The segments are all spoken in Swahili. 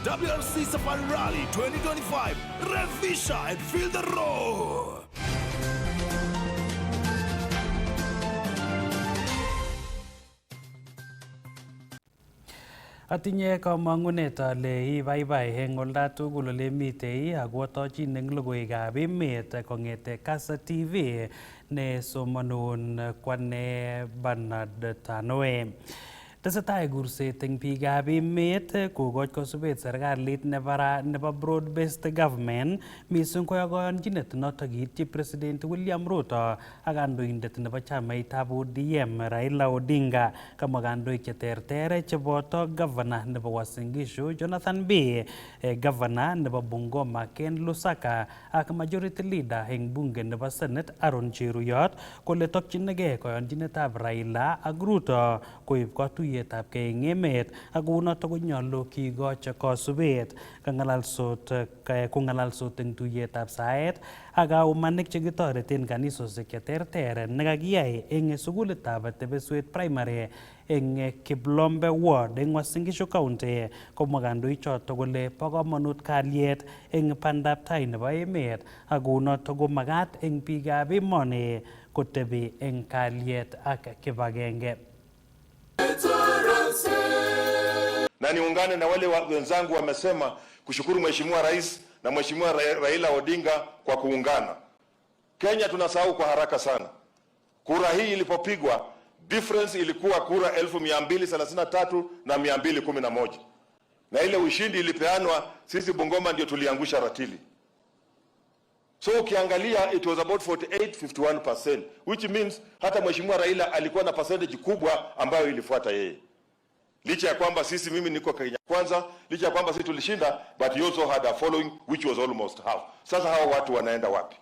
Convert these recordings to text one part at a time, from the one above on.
WRC Safari Rally 2025. Revisha and feel the roar. Atinye kamangunet ale ibaibai eng olda tugul ole mitei ako tochin eng logoiwekab emet kongete Kass Tv ne somanun kwane Bernard Tanoe. Tesetai kurset eng biikab emet kokoch kosubet serikalit nebo broad-based government mising ko koyonchinet notok kiityi President William Ruto ak kandoindet nebo chamaitab ODM Raila Odinga. Kamwa kandoik cheterter cheboto Governor nebo Uasin Gishu Jonathan Bii, Governor nebo Bungoma Ken Lusaka ak Majority Leader eng bunge nebo Senate Aaron Cheruyot kole tokchinigei koyonchinetab Raila ak Ruto koib katuyetab eng emet ak unotok konyolu kikoch kosubet. Kong'alalsot eng tuyetab saet ak kaumanik chekitoreten kanisosiek cheterter nekakiyai eng sukulitab Tebeswet Primary eng Kiplombe Ward eng Uasin Gishu County. Komwa kandoichoto kole bo komonut kalyet eng bandaptai nebo emet ak unotok ko makat eng biikab emoni kotebi eng kalyet ak kibagenge. Na niungane na wale wenzangu wamesema kushukuru Mheshimiwa Rais na Mheshimiwa Raila Odinga kwa kuungana. Kenya tunasahau kwa haraka sana. Kura hii ilipopigwa, difference ilikuwa kura 1233 na 211. Na ile ushindi ilipeanwa, sisi Bungoma ndio tuliangusha ratili. So ukiangalia it was about 48-51%, which means hata Mheshimiwa Raila alikuwa na percentage kubwa ambayo ilifuata yeye. Licha ya kwamba mimi niko Kenya Kwanza, licha ya kwamba sisi tulishinda, but he also had a following which was almost half. Sasa hao watu wanaenda wapi?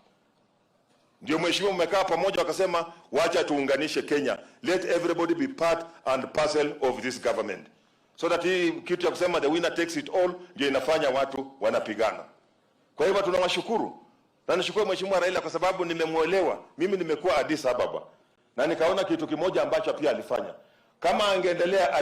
Ndio mheshimiwa mmekaa pamoja wakasema wacha tuunganishe Kenya. Let everybody be part and parcel of this government. So that hii kitu ya kusema the winner takes it all ndio inafanya watu wanapigana. Kwa hivyo tunawashukuru. Na nishukuru Mheshimiwa Raila kwa sababu nimemuelewa. Mimi nimekuwa Addis Ababa na nikaona kitu kimoja ambacho pia alifanya. Kama angeendelea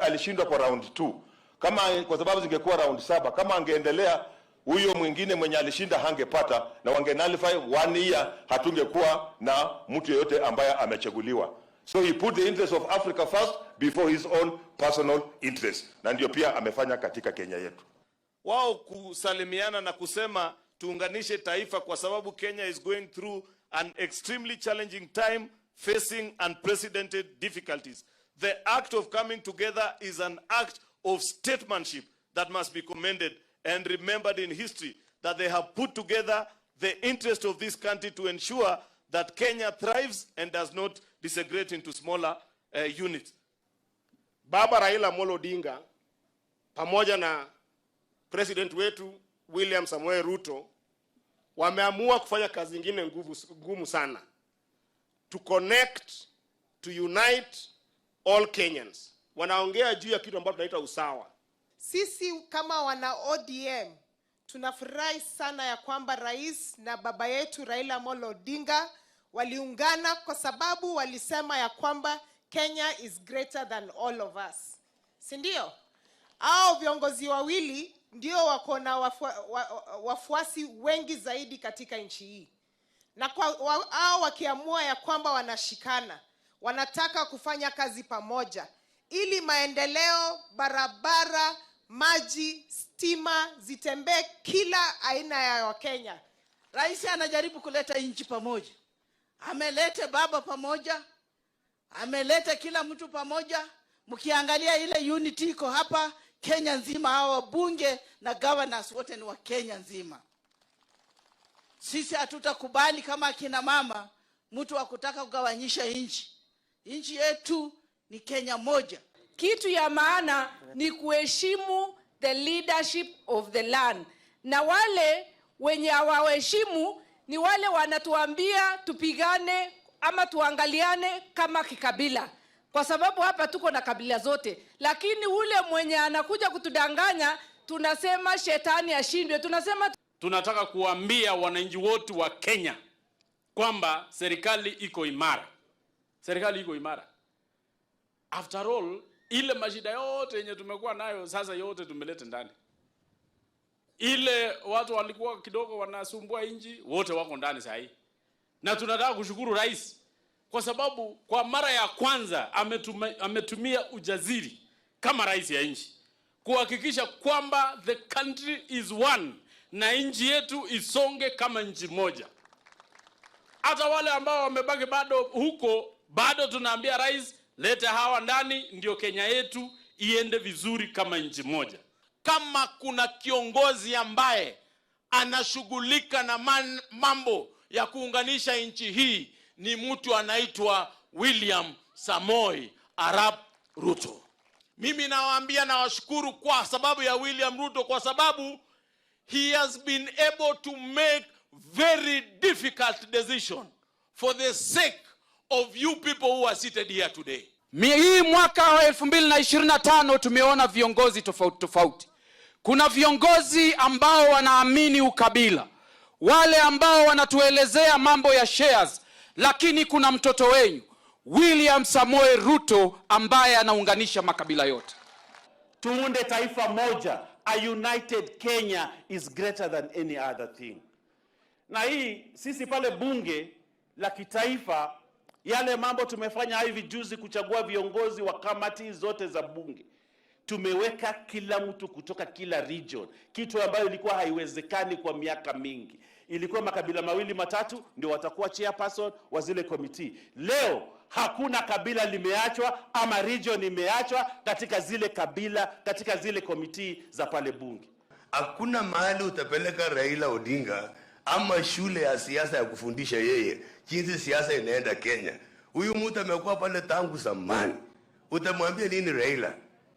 alishindwa kwa round 2. Kwa sababu zingekuwa round 7, kama angeendelea huyo mwingine mwenye alishinda hangepata na wangenalify 1 year, hatungekuwa na mtu yeyote ambaye amechaguliwa. So he put the interest of Africa first before his own personal interest. Na ndio pia amefanya katika Kenya yetu. Wao kusalimiana na kusema tuunganishe taifa kwa sababu Kenya is going through an extremely challenging time facing unprecedented difficulties. The act of coming together is an act of statesmanship that must be commended and remembered in history, that they have put together the interest of this country to ensure that Kenya thrives and does not disintegrate into smaller units. Baba Raila Amolo Odinga pamoja na president wetu William Samoei Ruto wameamua kufanya kazi nyingine ngumu sana. To connect, to unite all Kenyans. Wanaongea juu ya kitu ambacho tunaita usawa. Sisi kama wana ODM tunafurahi sana ya kwamba rais na baba yetu Raila Amolo Odinga waliungana kwa sababu walisema ya kwamba Kenya is greater than all of us. Si ndio? Hao viongozi wawili ndio wako na wafuasi wengi zaidi katika nchi hii. Na hao wakiamua ya kwamba wanashikana, wanataka kufanya kazi pamoja ili maendeleo, barabara, maji, stima zitembee kila aina ya Wakenya. Rais anajaribu kuleta nchi pamoja. Ameleta baba pamoja. Ameleta kila mtu pamoja. Mkiangalia ile unity iko hapa Kenya nzima, hao bunge na governors wote ni wa Kenya nzima. Sisi hatutakubali kama kina mama mtu wa kutaka kugawanyisha nchi. Nchi yetu ni Kenya moja. Kitu ya maana ni kuheshimu the leadership of the land. Na wale wenye hawaheshimu ni wale wanatuambia tupigane ama tuangaliane kama kikabila. Kwa sababu hapa tuko na kabila zote. Lakini ule mwenye anakuja kutudanganya tunasema shetani ashindwe. Tunataka kuambia wananchi wote wa Kenya kwamba serikali iko imara. Serikali iko imara. After all, ile mashida yote yenye tumekuwa nayo sasa yote tumeleta ndani. Ile watu walikuwa kidogo wanasumbua nchi, wote wako ndani sasa hivi. Na tunataka kushukuru rais kwa sababu kwa mara ya kwanza ametumia ujasiri kama rais ya nchi kuhakikisha kwamba the country is one na nchi yetu isonge kama nchi moja. Hata wale ambao wamebaki bado huko, bado tunaambia rais, leta hawa ndani ndio Kenya yetu iende vizuri kama nchi moja. Kama kuna kiongozi ambaye anashughulika na mambo ya kuunganisha nchi hii, ni mtu anaitwa William Samoei Arap Ruto. Mimi nawaambia na washukuru kwa sababu ya William Ruto, kwa sababu he has been able to make very difficult decision for the sake of you people who are seated here today. Hii mwaka wa 2025 tumeona viongozi tofauti tofauti. Kuna viongozi ambao wanaamini ukabila, wale ambao wanatuelezea mambo ya shares, lakini kuna mtoto wenyu William Samoei Ruto ambaye anaunganisha makabila yote. Tuunde taifa moja. A united Kenya is greater than any other thing. Na hii sisi pale bunge la kitaifa, yale mambo tumefanya hivi juzi kuchagua viongozi wa kamati zote za bunge. Tumeweka kila mtu kutoka kila region, kitu ambayo ilikuwa haiwezekani kwa miaka mingi. Ilikuwa makabila mawili matatu ndio watakuwa chairperson wa zile committee. Leo hakuna kabila limeachwa ama region imeachwa katika zile kabila, katika zile committee za pale bunge. Hakuna mahali utapeleka Raila Odinga ama shule ya siasa ya kufundisha yeye jinsi siasa inaenda Kenya. Huyu mtu amekuwa pale tangu zamani. Utamwambia nini Raila?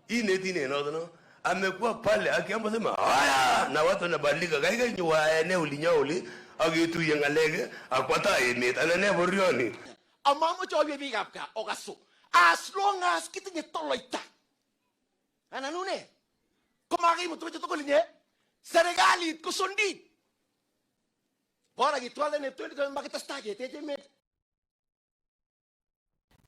Hii neti no amekuwa pale akiamba sema haya na watu wanabadilika kaika nyua eneo linyauli agitu yengalege akwata emet anane borioni Amamo chobe bigapka ogaso as long as kitinye toloita ananune komagi mutuche tokolinye serikali kusundi bora gitwale ne 20 makitastake tejemet.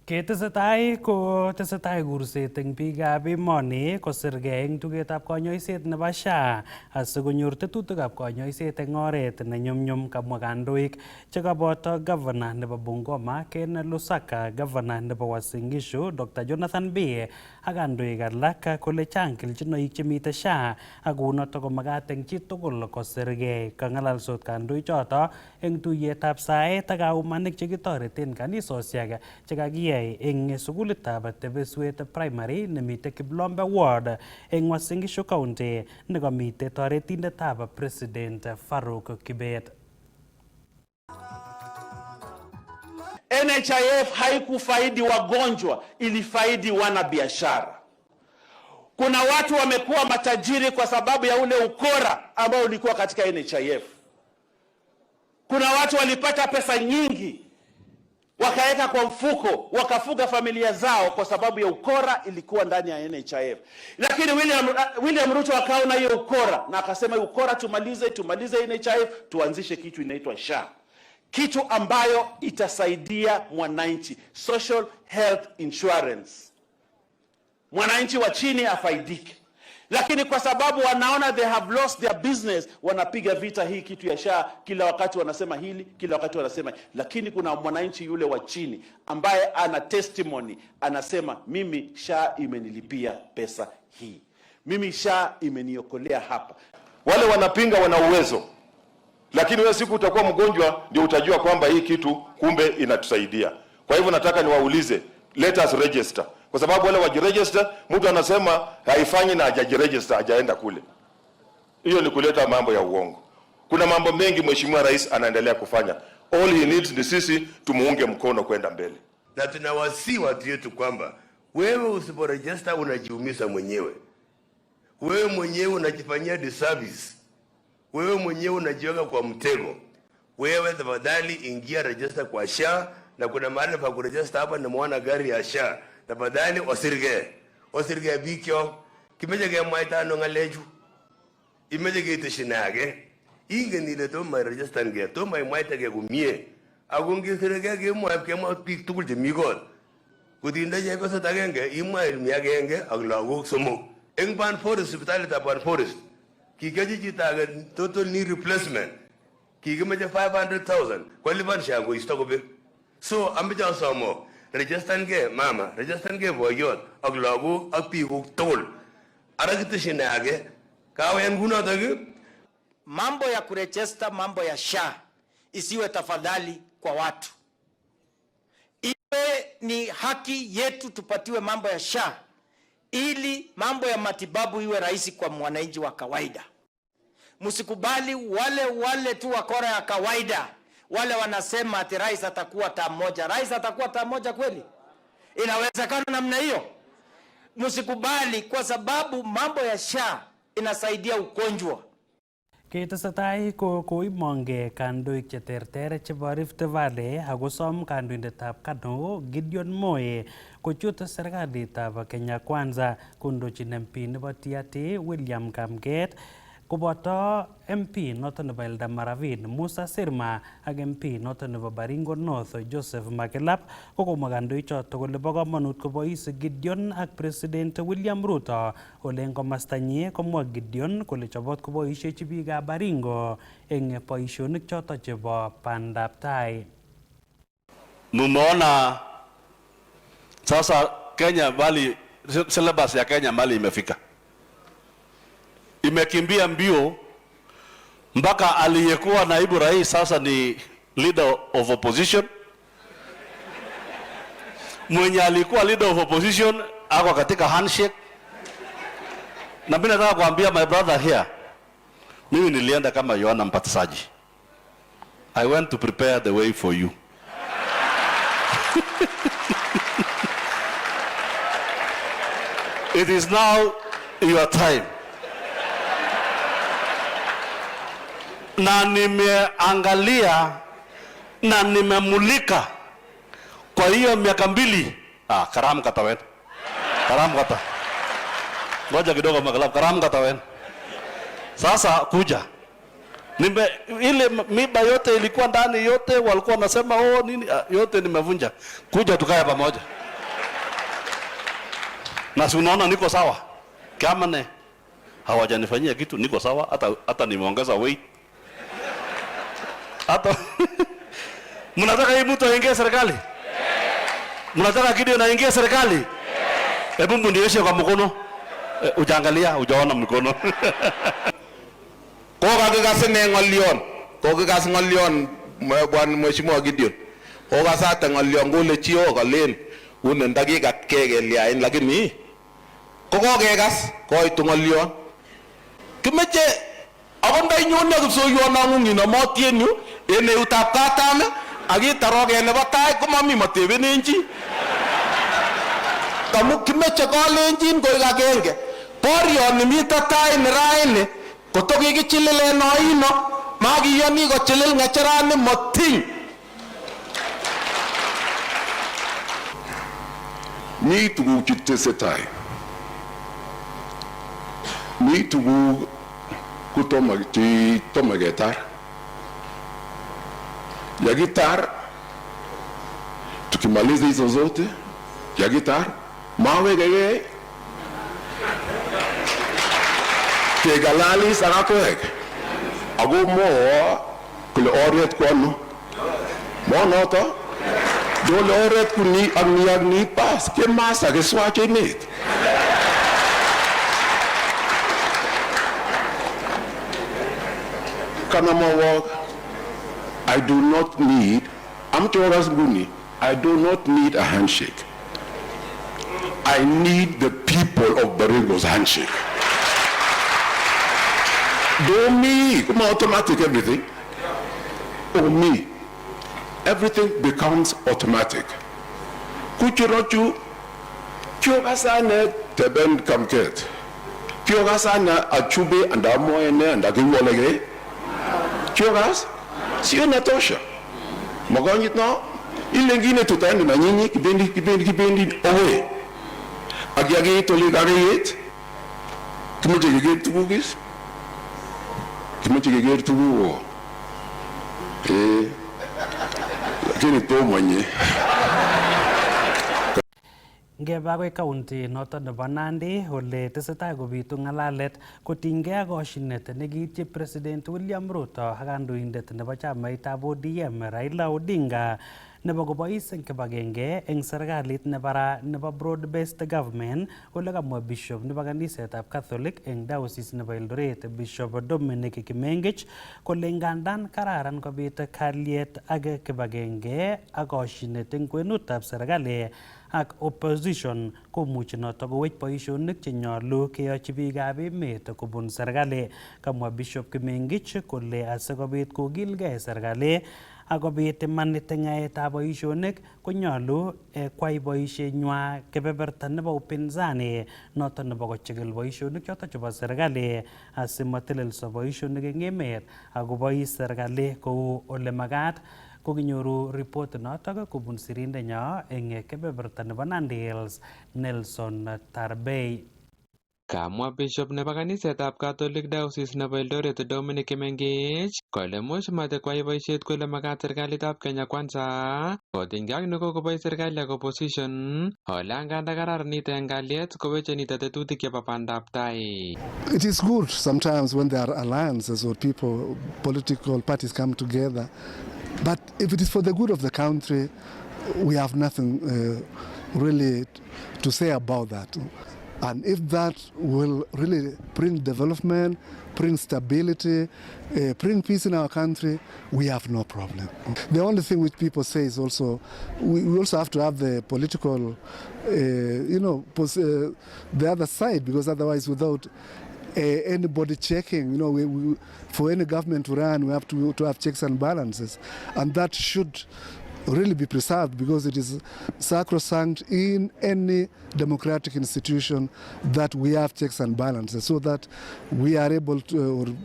Ketesetai kurset eng biikab emoni kosirgei eng tugetab konyoiset nebo SHA asikonyor tetutikab konyoiset eng oret ne nyumnyum, kamwa kandoik chekaboto Governor nebo Bungoma Ken Lusaka, Governor nebo Uasin Gishu Dr. Jonathan B ak kandoik alak kole chang kelchinoik chemite SHA ak kounotok komakat eng chitugul kosirgei. Kang'alalsot kandoichoto eng tuiyetab saet ak kaumanik chekitoreten kanisosiek chekakiyai eng sukulitab Tebeswet Primary nemite Kiblombe Ward eng Uasin Gishu County nekamite toretindetab President Farouk Kibet. NHIF haikufaidi wagonjwa, ilifaidi wanabiashara. Kuna watu wamekuwa matajiri kwa sababu ya ule ukora ambao ulikuwa katika NHIF. Kuna watu walipata pesa nyingi wakaweka kwa mfuko, wakafuga familia zao kwa sababu ya ukora ilikuwa ndani ya NHIF. Lakini William Ruto akaona hiyo ukora na akasema ukora tumalize NHIF, tuanzishe kitu inaitwa SHA. Kitu ambayo itasaidia mwananchi, social health insurance. Mwananchi wa chini afaidike. Lakini kwa sababu wanaona they have lost their business, wanapiga vita hii kitu ya SHA, kila wakati wanasema hili, kila wakati wanasema. Lakini kuna mwananchi yule wa chini ambaye ana testimony, anasema mimi SHA imenilipia pesa hii. Mimi SHA imeniokolea hapa. Wale wanapinga wana uwezo. Lakini wewe siku utakuwa mgonjwa ndio utajua kwamba hii kitu kumbe inatusaidia. Kwa hivyo nataka niwaulize, let us register. Kwa sababu wale wajiregister, mtu anasema haifanyi na hajajiregister, hajaenda kule. Hiyo ni kuleta mambo ya uongo. Kuna mambo mengi Mheshimiwa Rais anaendelea kufanya. All he needs ni sisi tumuunge mkono kwenda mbele. Na tunawasihi watu wetu kwamba wewe usiporegister unajiumiza mwenyewe. Wewe mwenyewe unajifanyia disservice. Wewe mwenyewe unajiweka kwa mtego. Wewe tafadhali ingia register kwa SHA, na kuna mahali pa kuregister hapa nimeona gari ya SHA. Tafadhali osirge bikyo kimeje ke mwaita no ngaleju imeje ke tishinage ingen ile to my register nge to my mwaita ke kumie agungi sirge ke mwa bik tugul je migol kudinde je ko tagenge imwa ilmi agenge ak lagok somok eng ban forest hospital ta ban forest Kikaji chito total knee replacement. Kikimeche 500,000. Kwa lipan shango isto big. So ambeche asomo register ke mama, register ke boyot ak lagok ak biik tugul. Ara kiteshin age kawen kunoto ki mambo ya kuregister mambo ya SHA isiwe tafadhali kwa watu. Iwe ni haki yetu tupatiwe mambo ya SHA ili mambo ya matibabu iwe rahisi kwa mwananchi wa kawaida. Msikubali wale tu wakora ya kawaida. Wale wanasema ati rais atakuwa taa moja. Rais atakuwa taa moja kweli? Inawezekana namna hiyo? Msikubali, kwa sababu mambo ya SHA inasaidia ugonjwa. Ketesetai koimonge kandoik cheterter chebo Rift Valley akosom kandoindetab Kano Gideon Moi kochut serikalitab Kenya Kwanza kondochin MP nebo Tiaty William Kamget koboto MP noton nebo Eldamaravine Musa Sirma ak MP noton nebo Baringo North Joseph Makelap kokomwa kandoichoto kole bo komonut kobois Gideon ak President William Ruto. Ole eng komastanyi komwa Gideon kole chobot koboisiechi biikab Baringo eng boisionik choto chebo bandab tai. Mumeona sasa Kenya bali syllabus ya Kenya mali imefika. Imekimbia mbio mpaka aliyekuwa naibu rais sasa ni leader of opposition. Mwenye alikuwa leader of opposition ako katika handshake. Na mimi nataka kuambia my brother here, mimi nilienda kama Yohana Mbatizaji. I went to prepare the way for you. It is now your time. Na nimeangalia na nimemulika kwa hiyo miaka mbili. Karamu katawen. Karamu kata. Ngoja kidogo Makelap, karamu katawen. Sasa kuja. Ile miba yote ilikuwa ndani yote walikuwa nasema nini yote nimevunja. Kuja tukae pamoja. Na si unaona niko sawa. Kama ne hawajanifanyia kitu niko sawa, hata nimeongeza weight. Hata mnataka hii mtu aingie serikali? Mnataka Gideon aingie serikali? Hebu mnionyeshe kwa mkono. Ujaangalia, ujaona mkono. Kokakikas ine ng'olyon. Kokakikas ng'olyon bwana mheshimiwa Gideon. Kokasate ng'olyon kole chi kolen une ndakikatkei kelyain lakini kokekas koitu ng'olyon. Kimeche akot ndainyone kipsoiywot nang'ung inomotien yu en eutab katam ak itaroken nebo tai komami matebenen chi. Kamu kimeche kalenjin koik agenge. Boryoni mito tai ni raini kotokikichililen oino makiyoni kochilil ng'echerani motiny. Mi tuguk chetesetai. Mi tuguk tomo ketar. Yakitar, tukimaliza hizo zote, yakitar, mawekeke kegalalis ak akwek. Ako mwowo kole oret kwano. Monoto dole oret kuni ak ni pas kemasa keswach emet. Kanamawak, I do not need, I do not need a handshake. I need the people of Baringo's handshake. Do me, come automatic everything. Oh me, everything becomes automatic. Kuchirochu, kyogasane teben kamket. Kyogasana achube and amoene and agiwolege. Kyogas, sio natosha. Magonyit no, ile ngine tutaenda na nyinyi kipendi owe. Agiage toligageit. Kimeche gegeit tugugis. Kimeche gegeit tugugo. Lakini to mwenye. Ngeba akoi county noton nebo Nandi ole tesetai kobitu ng'alalet kotinygei ak koshinet nekiityi President William Ruto ak kandoindet nebo chamaitab ODM Raila Odinga nebo kobois eng kibagenge eng serikalit nebara nebo broad based government ole kamwa Bishop nebo kanisetab Catholic eng diocese nebo Eldoret Bishop Dominic Kimengich kole ngandan kararan kobit kalyet ak kibagenge ak koshinet eng kwenutab serikali ak opposition komuchi noto kowech boisionik chenyolu keyochi biikab emet kobun serikali. Kamwa Bishop Kimengich kole asikobit kokilgei serikali akobit imanit ng'aetab boisionik konyolu kwai boisienywa kebeberta nebo upinzani noto nebo kochigil boisionik choto chebo serikali asimatelelso boisionik eng emet akobois serikali kou ole makat. Kokinyoru report notok kobun sirindenyo eng kebeberta nebo Nandi Hills Nelson Tarbei. Kamwa Bishop nebo kanisetab Catholic Diocese nebo Eldoret Dominic Kimengich kole much matakwai boisiet kole makat serikalitab Kenya Kwanza kotinygei ak nekokobois serikali ak opposition ole anganda kararanit eng kalyet kowecheni tetutik chebo bandab tai. It is good sometimes when there are alliances or political parties come together, but if it is for the good of the country, we have nothing really to say about that. And if that will really bring development, bring stability, bring peace in our country, we have no problem. The only thing which people say is also, we also have to have the political, the other side, because otherwise without anybody checking, for any government to run, we have to have checks and balances. And that should really be preserved because it is sacrosanct in any democratic institution that we have checks and balances so that we are able to,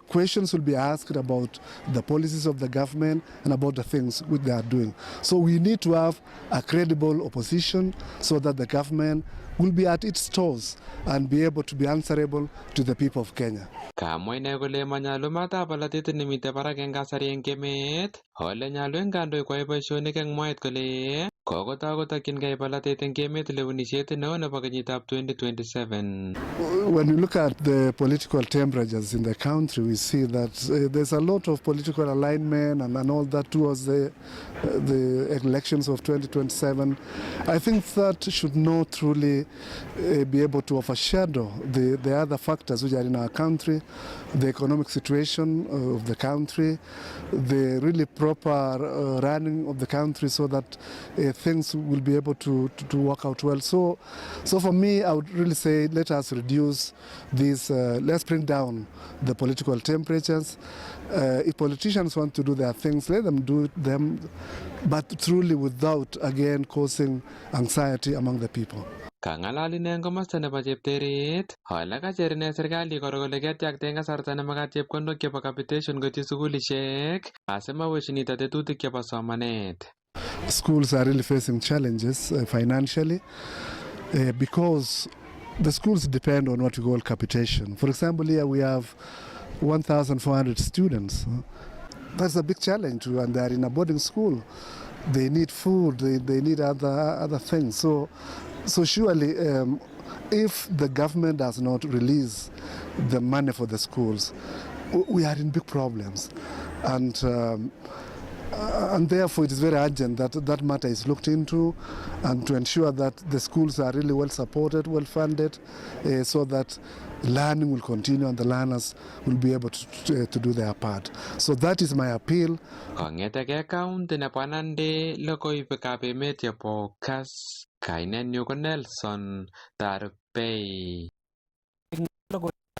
questions will be asked about the policies of the government and about the things which they are doing. So we need to have a credible opposition so that the government will be at its toes and be able to be answerable to the people of Kenya. Kamwa ine kole manyalu matab bolatet nemite barak eng kasari eng emet, ole nyalu eng kandoik kwai boisionik eng mwaet kole kokotoi kotokyingei bolatet eng emet lewenisiet neo nebo kenyitab 2027. When you look at the political temperatures in the country, we see that there's a lot of political alignment and all that towards the elections of 2027. I think that should not truly be able to overshadow the other factors which are in our country, the economic situation of the country, the really proper running of the country so that things will be able to work out well. So for me, I would really say let us reduce this, let's bring down the political temperatures. If politicians want to do their things, let them do them, but truly without, again, causing anxiety among the people. Kangalal ine eng komosta nebo chepteret, ole kacher ine serikali koro kole ketyakta eng kasarta nemakat chepkondok chebo capitation koityi sukulishek asimawechini tetutik chebo somanet. Schools are really facing challenges financially because the schools depend on what we call capitation. For example, here we have 1,400 students. That's a big challenge, and they are in a boarding school. They need food, they need other things. So surely, if the government does not release the money for the schools, we are in big problems. And therefore, it is very urgent that that matter is looked into and to ensure that the schools are really well supported, well funded, so that learning will continue and the learners will be able to do their part. So that is my appeal. Kong'etege county nebo Nandi logoiwekab emet chebo Kass, kainenyu ko Nelson Tarbei.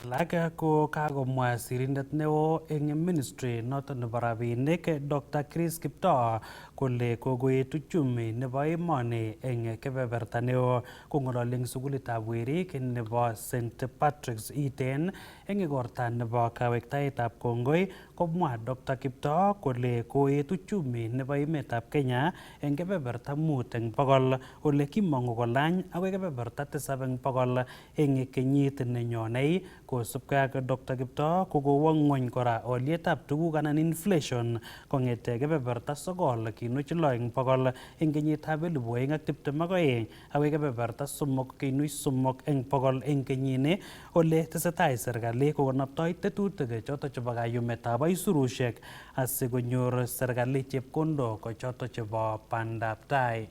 Alak ko kakomwa sirindet neo eng ministry noton nebo rabinik Dr. Chris Kiptoo kole kokoet uchumi nebo emoni eng kebeberta neo kong'ololi eng sukulitab werik nebo St. Patrick's Iten eng igorta nebo kawektaetab kongoi komwa Dr. Kiptoo kole koet uchumi nebo emetab Kenya eng kebeberta 5 eng bokol ole kimongu kolany akoi kebeberta 7 eng bokol eng kenyit nenyonei. Kosubkei ak Dr. Kiptoo kokowo ng'ony kora olietab tuguk anan inflation kong'ete kebeberta 9.6 eng bokol eng kenyitab 2022 akoi kebeberta 3.3 eng bokol eng kenyini, ole tesetai serikali kokonoptoi tetutik choto chebo kayumetab aisurushek asikonyor serikali chepkondok choto chebo bandaptai.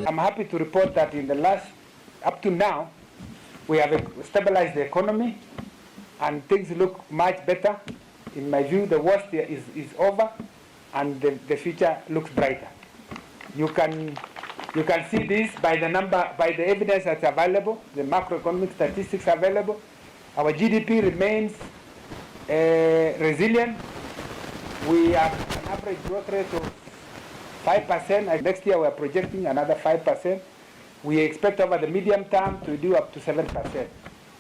I'm happy to report that up to now, we have stabilized the economy and things look much better. In my view, the worst is over and the future looks brighter. You can see this by the evidence that's available, the macroeconomic statistics available. Our GDP remains resilient. We have an average growth rate of 5%. Next year we are projecting another 5%. We expect over the medium term to do up to 7%.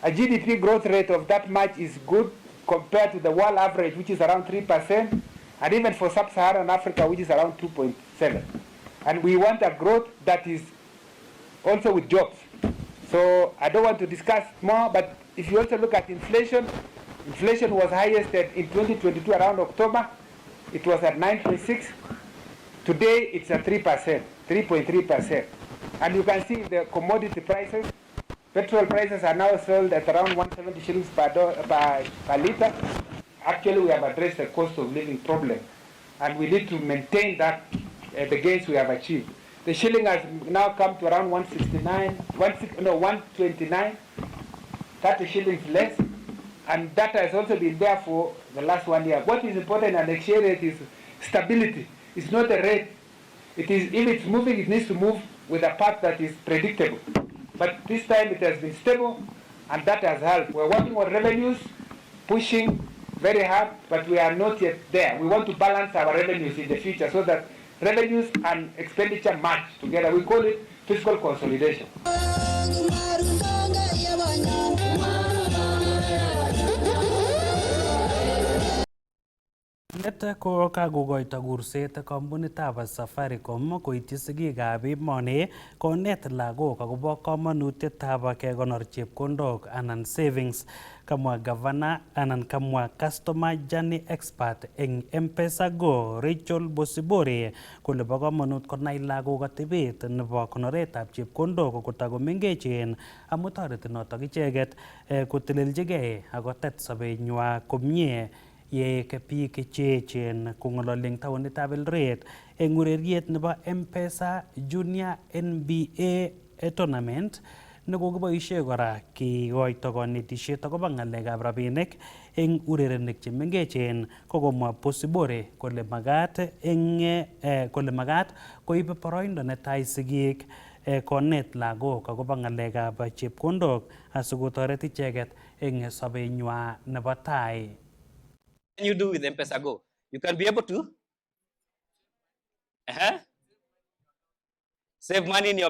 A GDP growth rate of that much is good compared to the world average, which is around 3%, and even for sub-Saharan Africa, which is around 2.7%. And we want a growth that is also with jobs. So I don't want to discuss more, but if you also look at inflation, inflation was highest in 2022 around October. It was at 9.6%. Today it's at 3%, 3.3%. And you can see the commodity prices. Petrol prices are now sold at around 170 shillings per liter. Actually, we have addressed the cost of living problem, and we need to maintain that, the gains we have achieved. The shilling has now come to around 129, 30 shillings less, and that has also been there for the last 1 year. What is important in an exchange rate is stability. It's not a rate. It is, if it's moving, it needs to move with a path that is predictable. But this time it has been stable, and that has helped. We're working on revenues, pushing very hard, but we are not yet there. We want to balance our revenues in the future so that revenues and expenditure match together. We call it fiscal consolidation. Let ko kakokoito kurset kampunitab Safaricom koityi sigikab emoni konet lagok akobo komonutietab kekonor chepkondok anan savings. Kamwa Governor anan kamwa Customer Journey Expert eng M-Pesa Go Rachel Bosibori kole bo komonut konai lagok atebet nebo konoretab chepkondok kotakomengechen amu toreti notok icheket koteleljigei akotet sobenywa komie yeek biik cheechen kong'ololi eng taonitab Eldoret eng ureriet nebo M-Pesa Junior NBA Tournament nekokiboisie kora kikoito konetisiet akobo ng'alekab rabinik eng urerenik chemengechen. Kokomwa Bosibori kole magat koib boroindo netai sigik konet lagok akobo ng'alekab chepkondok asikotoret icheket eng sobenywa nebo tai. You do with M-Pesa Go, you can be able to save money in your.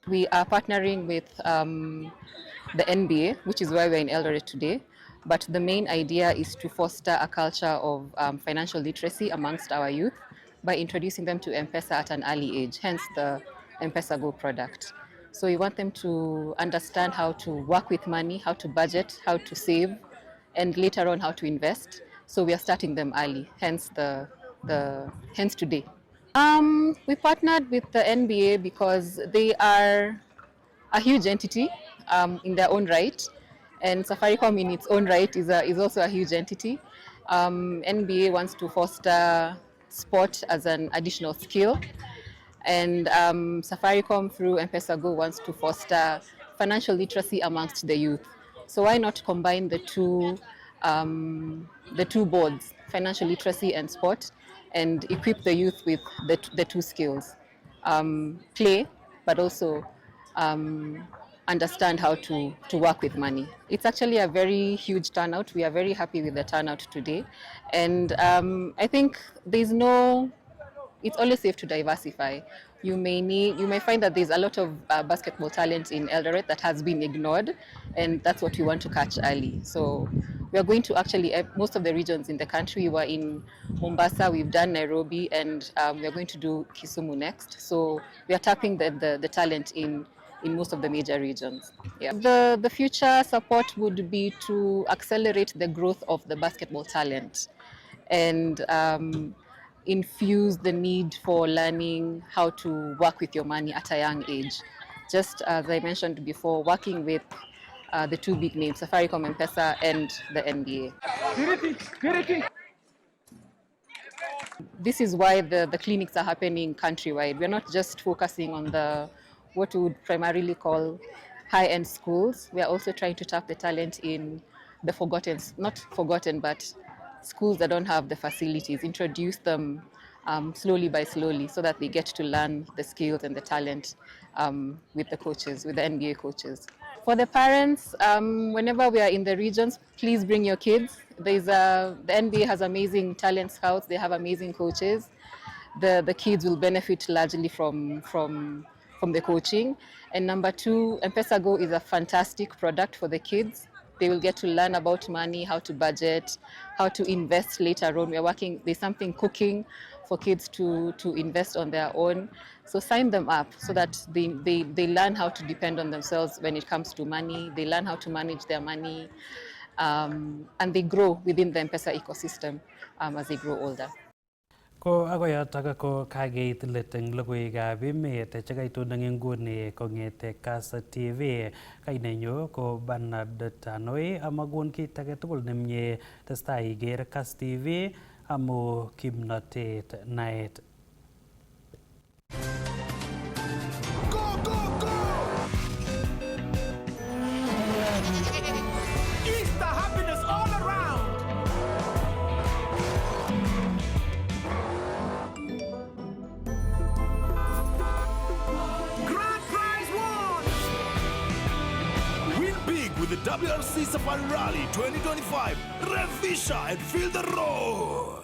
We are partnering with the NBA, which is why we're in Eldoret today. But the main idea is to foster a culture of financial literacy amongst our youth by introducing them to M-Pesa at an early age, hence the M-Pesa Go product. So we want them to understand how to work with money, how to budget, how to save, and later on how to invest. So we are starting them early, hence hence today. We partnered with the NBA because they are a huge entity in their own right, and Safaricom in its own right is also a huge entity. NBA wants to foster sport as an additional skill, and Safaricom through M-Pesa Go wants to foster financial literacy amongst the youth. So why not combine the two boards, financial literacy and sport, and equip the youth with the two skills, play, but also understand how to work with money. It's actually a very huge turnout. We are very happy with the turnout today. And I think it's always safe to diversify. You may find that there's a lot of basketball talent in Eldoret that has been ignored, and that's what we want to catch early. So we are going to actually, most of the regions in the country, we were in Mombasa, we've done Nairobi, and we are going to do Kisumu next. So we are tapping the talent in most of the major regions. Yeah. The future support would be to accelerate the growth of the basketball talent and infuse the need for learning how to work with your money at a young age. Just as I mentioned before, working with the two big names, Safaricom, M-Pesa, and the NBA. This is why the clinics are happening countrywide. We're not just focusing on what we would primarily call high-end schools. We are also trying to tap the talent in the not forgotten, but schools that don't have the facilities, introduce them slowly by slowly so that they get to learn the skills and the talent with the coaches, with the NBA coaches. For the parents, whenever we are in the regions, please bring your kids. The NBA has amazing talent scouts. They have amazing coaches. The kids will benefit largely from the coaching. And number two, M-Pesa Go is a fantastic product for the kids. They will get to learn about money, how to budget, how to invest later on. There's something cooking for kids to invest on their own. So sign them up so that they learn how to depend on themselves when it comes to money. They learn how to manage their money, and they grow within the M-Pesa ecosystem as they grow older. Ko ako yotok ko kageit let eng logoiwekab emet chekaitun eng nguni kong'ete Kass TV. Kainenyu ko Bernard Tanoi amakon kit age tugul nemie testai iker Kass TV amu kimnotet naet. With the WRC Safari Rally 2025, rev Fisher and feel the roar!